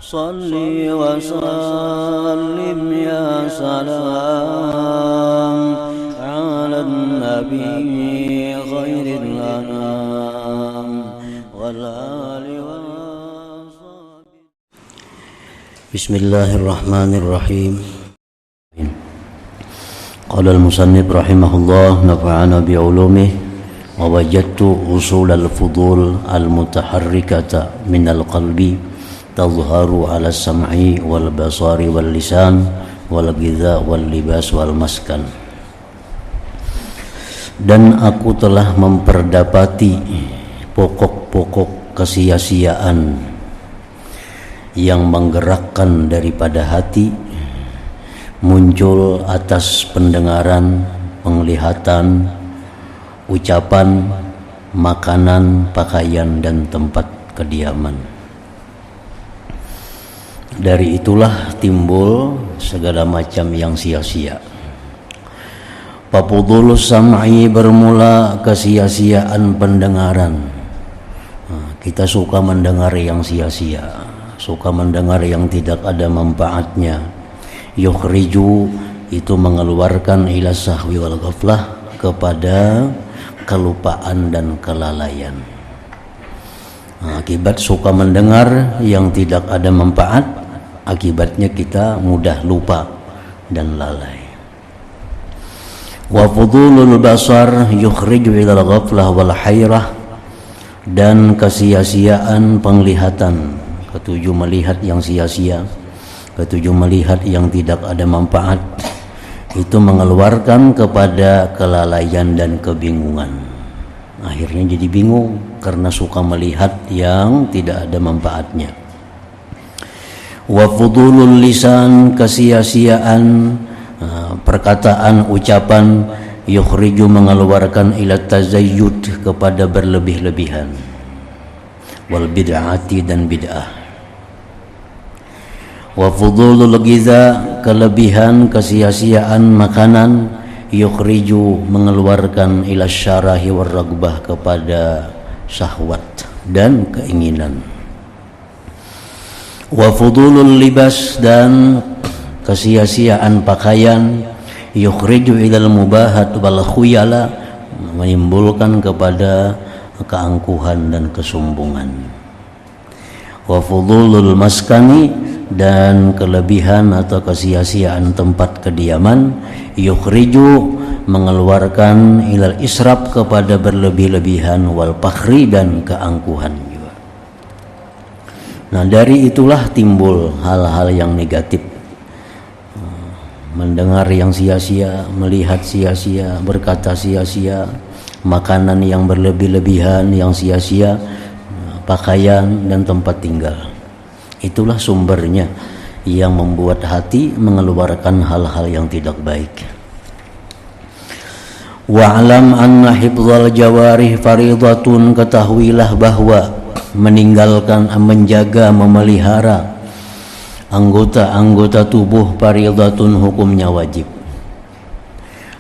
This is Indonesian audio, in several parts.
Salli wa sallim ya salam ala nabi khairil anam wal ali wa sahbihi. Bismillahirrahmanirrahim. Qala al-musannif rahimahullah nafa'ana bi'ulumihi wa wajadtu usul al-fudul al-mutaharrikata min al-qalbi tazharu ala sam'i wal basari wal lisan wal ghidha wal libas wal maskan. Dan aku telah memperdapati pokok-pokok kesia-siaan yang menggerakkan daripada hati, muncul atas pendengaran, penglihatan, ucapan, makanan, pakaian, dan tempat kediaman. Dari itulah timbul segala macam yang sia-sia. Papudulus sam'i, bermula kesia-siaan pendengaran. Kita suka mendengar yang sia-sia, suka mendengar yang tidak ada manfaatnya. Yukhriju, itu mengeluarkan ila sahwi wal ghaflah, kepada kelupaan dan kelalaian. Akibat suka mendengar yang tidak ada manfaat, akibatnya kita mudah lupa dan lalai. Wa fudulul basar yukhriju ila ghaflah wal hayrah, dan kesia-siaan penglihatan, ketujuh melihat yang sia-sia, ketujuh melihat yang tidak ada manfaat, itu mengeluarkan kepada kelalaian dan kebingungan. Akhirnya jadi bingung karena suka melihat yang tidak ada manfaatnya. Wa fudulul lisan, kesia-siaan perkataan, ucapan, yukhriju, mengeluarkan ila tazayyud, kepada berlebih-lebihan, wal bid'ati, dan bid'ah. Wa fudulul ghidha, kelebihan, kesia-siaan makanan, yukhriju, mengeluarkan ila syarahi war ragbah, kepada syahwat dan keinginan. Wa fudulul libas, dan kesia-siaan pakaian, yukhriju ilal mubahat wal khuyala, menimbulkan kepada keangkuhan dan kesombongan. Wa fudulul maskani, dan kelebihan atau kesia-siaan tempat kediaman, yukhriju, mengeluarkan ilal israf, kepada berlebih-lebihan, wal fakhri, dan keangkuhan juga. Nah, dari itulah timbul hal-hal yang negatif. Mendengar yang sia-sia, melihat sia-sia, berkata sia-sia, makanan yang berlebih-lebihan yang sia-sia, pakaian dan tempat tinggal. Itulah sumbernya yang membuat hati mengeluarkan hal-hal yang tidak baik. Wa'lam anna hifdzal jawarih faridatun, ketahuilah bahwa meninggalkan, menjaga, memelihara anggota-anggota tubuh faridatun, hukumnya wajib.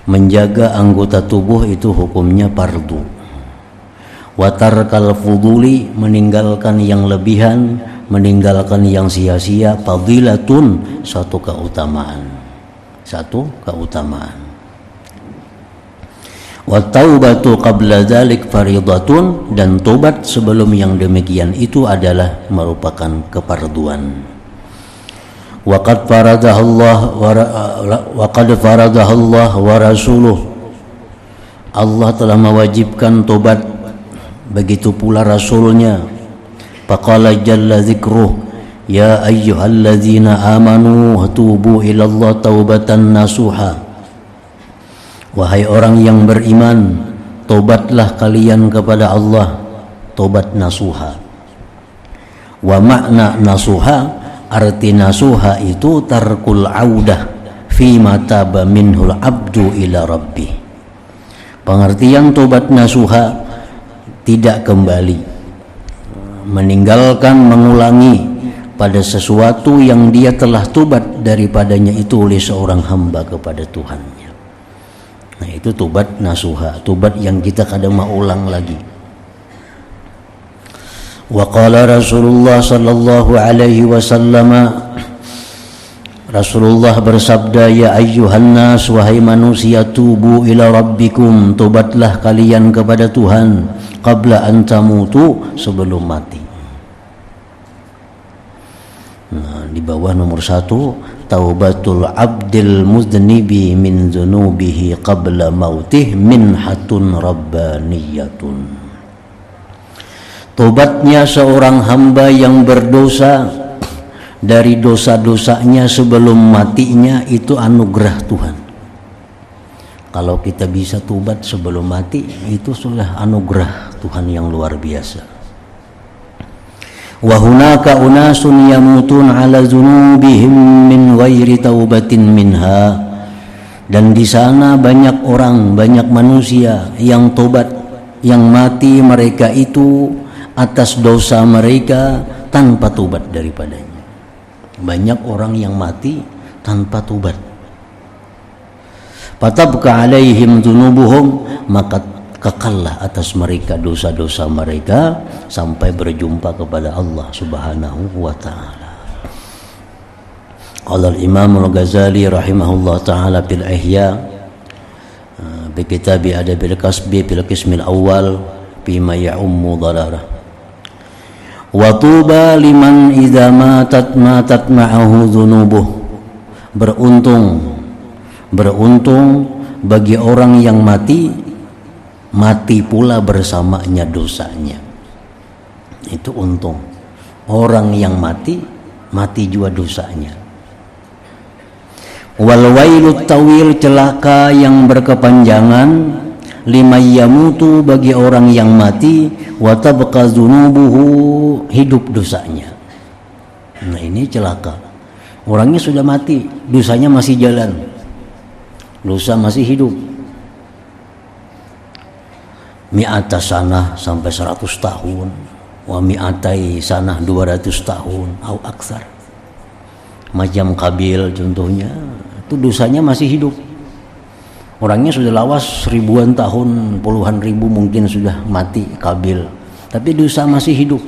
Menjaga anggota tubuh itu hukumnya fardu. Wa tarkal fuduli, meninggalkan yang lebihan, meninggalkan yang sia-sia, fadilatun, satu keutamaan. Wa taubatu qabla dzalik faridatun, dan tobat sebelum yang demikian itu adalah merupakan kefarduan. Wa qad faradahallah wa rasuluh, Allah telah mewajibkan tobat, begitu pula rasulnya. Faqala jalla dzikruh, ya ayyuhalladzina amanu tubu ilallah taubatan nasuha, wahai orang yang beriman, tobatlah kalian kepada Allah, tobat nasuha. Wa makna nasuha, arti nasuha itu tarkul audah fi ma taba minhul abdu ila rabbih. Pengertian tobat nasuha, tidak kembali, meninggalkan, mengulangi pada sesuatu yang dia telah tobat daripadanya itu oleh seorang hamba kepada Tuhannya. Nah, itu tobat nasuha, tobat yang kita kadang mau ulang lagi. Wa qala Rasulullah sallallahu alaihi wasallam, Rasulullah bersabda, ya ayyuhan nas, wahai manusia, tubu ila rabbikum, tobatlah kalian kepada Tuhan, qabla an tamutu, sebelum mati. Nah, di bawah nomor 1, taubatul abdil mudznibi min dzunubihi qabla mautih minhatun rabbaniyatun. Tobatnya seorang hamba yang berdosa dari dosa-dosanya sebelum matinya itu anugerah Tuhan. Kalau kita bisa tobat sebelum mati, itu sudah anugerah Tuhan yang luar biasa. Wa hunaka unasun yamutun ala dzunubihim min ghairi taubatin minha, dan di sana banyak orang, banyak manusia yang tobat, yang mati mereka itu atas dosa mereka tanpa tobat daripadanya. Banyak orang yang mati tanpa tobat. Fatabqa alaihim dzunubuhum, maka kekallah atas mereka dosa-dosa mereka sampai berjumpa kepada Allah Subhanahu wa taala. Qala al-Imam al-Ghazali rahimahullah taala fil Ihya bi kitab Adabil Kasbi fil qism al-awwal bima ya'ummu dhalarah. Wa tuba liman idza matat ma'ahu dzunubuh. Beruntung bagi orang yang mati pula bersamanya dosanya. Itu untung. Orang yang mati juga dosanya. Wal wailut tawil, celaka yang berkepanjangan, liman yamutu, bagi orang yang mati, wa tabqa dzunubuhu, hidup dosanya. Nah, ini celaka. Orangnya sudah mati, dosanya masih jalan. Dosa masih hidup. Mi'ata sanah sampai 100 tahun, wa mi'atai sanah 200 tahun, au aksar. Macam Kabil contohnya, itu dosanya masih hidup. Orangnya sudah lawas ribuan tahun, puluhan ribu mungkin sudah mati Kabil, tapi dosa masih hidup.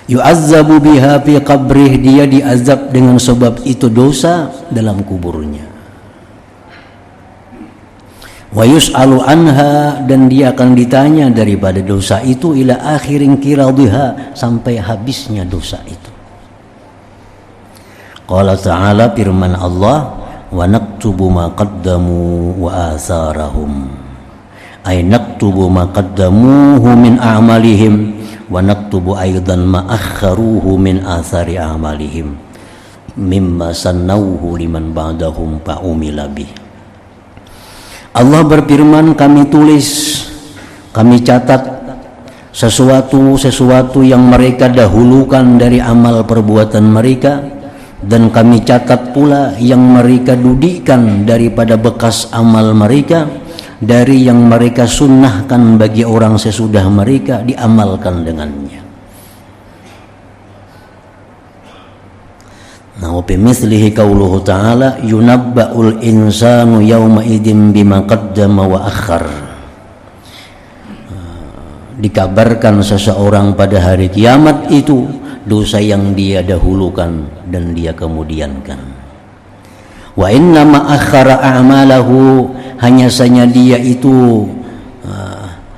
Yu'azzabu biha fi qabrih, dia diazab dengan sebab itu dosa dalam kuburnya. Wa yus'alu anha, dan dia akan ditanya daripada dosa itu, ila akhirin kiradhiha, sampai habisnya dosa itu. Qala ta'ala, firman Allah, wa naktubu ma qaddamu wa atharahum, ay naktubu ma qaddamuhu min a'malihim wa naktubu aidan ma akharuhu min athari a'malihim mimma sannawhu liman ba'dahum fa'umila bih. Allah berfirman, kami tulis, kami catat sesuatu yang mereka dahulukan dari amal perbuatan mereka, dan kami catat pula yang mereka dudikan daripada bekas amal mereka, dari yang mereka sunnahkan bagi orang sesudah mereka diamalkan dengannya. Nah, wa bimithlihi qauluhu ta'ala, yunabba'ul insanu yawma idzin bima qaddama wa akhar. Dikabarkan seseorang pada hari kiamat itu dosa yang dia dahulukan dan dia kemudiankan. Wa inna ma akhara a'malahu, hanya saja dia itu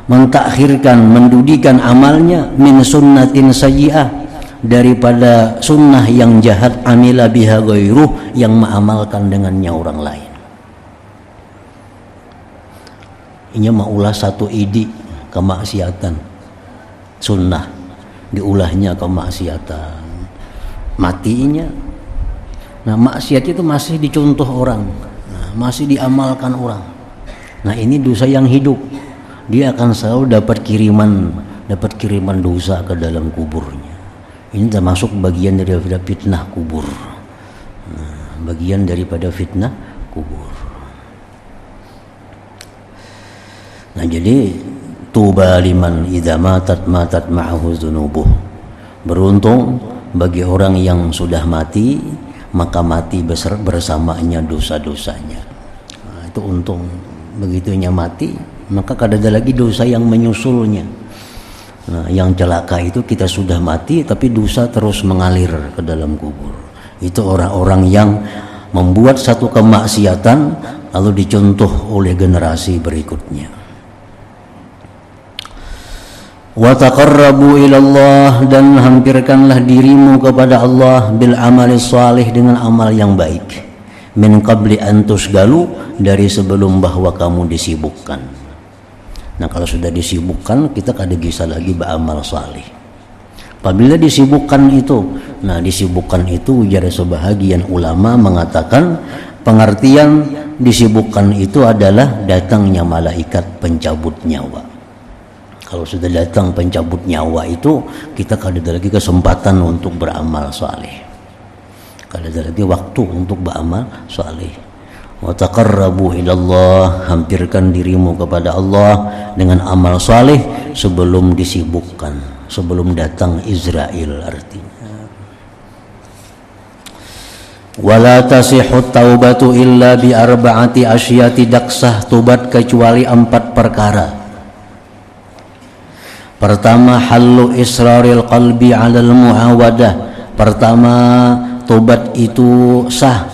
mentakhirkan, mendudikan amalnya, min sunnatin sayyi'ah, daripada sunnah yang jahat, amila biha ghairuh, yang mengamalkan dengannya orang lain. Ini maulah satu idi kemaksiatan, sunnah diulahnya kemaksiatan, matinya. Nah, maksiat itu masih dicontoh orang, masih diamalkan orang. Nah, ini dosa yang hidup, dia akan selalu dapat kiriman dosa ke dalam kuburnya. Ini termasuk bagian daripada fitnah kubur. Bagian daripada fitnah kubur. Nah, jadi tuba liman idza matat ma'ahu dzunubuh. Beruntung bagi orang yang sudah mati, maka mati bersamanya dosa-dosanya. Nah, itu untung. Begitunya mati, maka kada ada lagi dosa yang menyusulnya. Nah, yang celaka itu kita sudah mati tapi dosa terus mengalir ke dalam kubur. Itu orang-orang yang membuat satu kemaksiatan lalu dicontoh oleh generasi berikutnya. Wa taqarrabu ilallah, dan hampirkanlah dirimu kepada Allah bil amali salih, dengan amal yang baik, min qabli an tusgalu, dari sebelum bahwa kamu disibukkan. Nah, kalau sudah disibukkan kita kada bisa lagi beramal salih. Apabila disibukkan itu, nah disibukkan itu ujar sebahagian ulama mengatakan pengertian disibukkan itu adalah datangnya malaikat pencabut nyawa. Kalau sudah datang pencabut nyawa itu, kita kada ada lagi kesempatan untuk beramal saleh. Kada ada lagi waktu untuk beramal saleh. Wa taqarrabu ilallah, hampirkan dirimu kepada Allah dengan amal saleh sebelum disibukkan, sebelum datang Israel artinya. Wala tasihut taubatu illa bi arba'ati asya, tidak sah tobat kecuali 4 perkara. Pertama, halu israril qalbi 'alal muawadah. Pertama, tobat itu sah,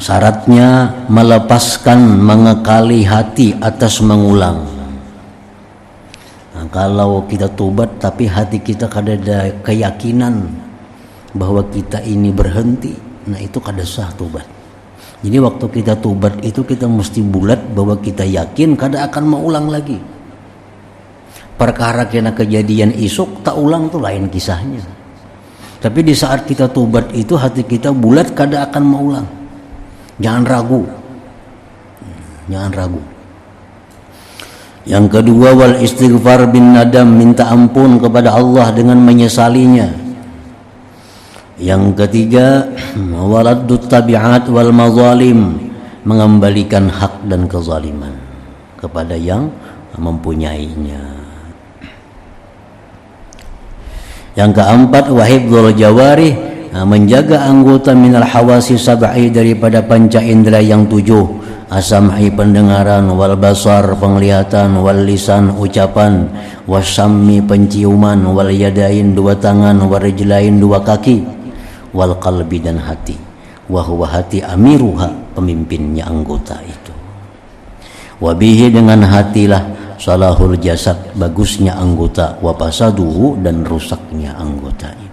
syaratnya melepaskan, mengekali hati atas mengulang. Nah, kalau kita tobat tapi hati kita kada ada keyakinan bahwa kita ini berhenti, nah itu kada sah tobat. Jadi waktu kita tobat itu kita mesti bulat bahwa kita yakin kada akan mengulang lagi. Perkara kena kejadian isuk tak ulang tuh lain kisahnya. Tapi di saat kita tobat itu hati kita bulat kada akan mengulang. Jangan ragu. Jangan ragu. Yang kedua, wal istighfar bin nadam, minta ampun kepada Allah dengan menyesalinya. Yang ketiga, waladdut tabi'at wal mazalim, mengembalikan hak dan kezaliman kepada yang mempunyainya. Yang keempat, wahibdzul jawarih, menjaga anggota minal hawasi sab'i, daripada panca indera yang 7, asam'i pendengaran, wal basar penglihatan, wal lisan ucapan, wasammi penciuman, wal yadain 2 tangan, wal rijlain 2 kaki, wal qalbi dan hati, wa huwa hati amiruha, pemimpinnya anggota itu. Wabihi, dengan hatilah salahul jasad, bagusnya anggota, wa fasaduhu, dan rusaknya anggota ini.